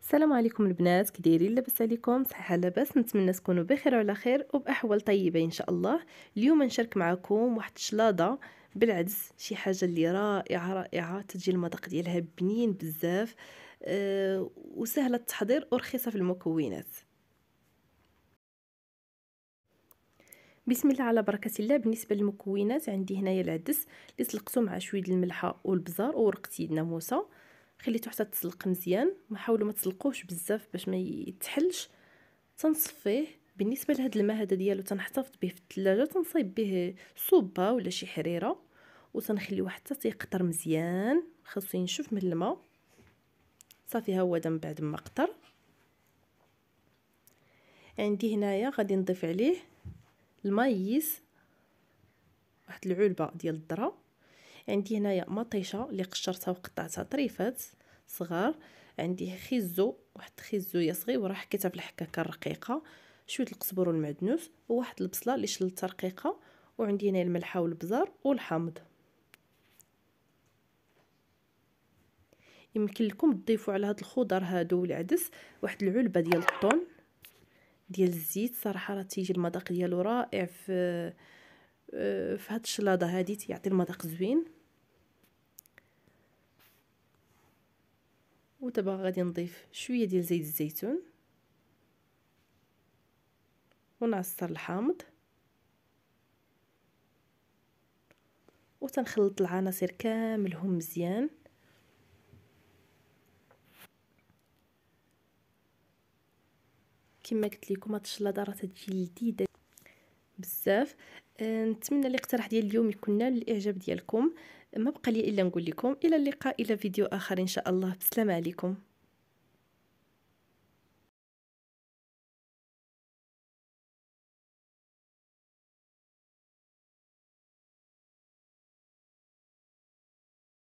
السلام عليكم البنات، كي دايرين؟ لاباس عليكم؟ صحيحه لاباس؟ نتمنى تكونوا بخير وعلى خير وباحوال طيبه ان شاء الله. اليوم نشارك معكم واحد الشلاضه بالعدس، شي حاجه اللي رائعه رائعه، تجي المذاق ديالها بنين بزاف. وسهله التحضير ورخيصه في المكونات. بسم الله على بركه الله. بالنسبه للمكونات عندي هنايا العدس اللي سلقته مع شويه الملحه والبزار وورقه الناموسه، خليته حتى تسلق مزيان. ما حاولوا ما تسلقوش بزاف باش ما يتحلش. تنصفيه. بالنسبه لهاد الماء هذا ديالو تنحتفظ به في الثلاجه، تنصايب به صوبه ولا شي حريره وتنخليوه حتى تيقطر مزيان، خاصو ينشف من الماء. صافي ها هو من بعد ما قطر. عندي هنايا غادي نضيف عليه المايس، واحد العلبه ديال الذره. عندي هنايا مطيشه اللي قشرتها وقطعتها طريفات صغار. عندي خيزو، واحد خيزويه صغيره حكيتها في الحكاكه الرقيقه. شويه القزبر والمعدنوس وواحد البصله اللي شلتها رقيقه. وعندي هنا الملحه والبزار والحامض. يمكن لكم تضيفوا على هاد الخضر هادو والعدس واحد العلبه ديال الطون ديال الزيت. صراحه راه تيجي المذاق ديالو رائع في هاد الشلاضه هادي، تيعطي المذاق زوين. ودابا غادي نضيف شويه ديال زيت الزيتون ونعصر الحامض وتنخلط العناصر كاملهم مزيان. كما قلت لكم هاد الشلاضه راه تجي لذيذه بزاف. نتمنى الاقتراح ديال اليوم يكون نال الاعجاب ديالكم. ما بقى لي الا نقول لكم الى اللقاء، الى فيديو اخر ان شاء الله. بسلام عليكم.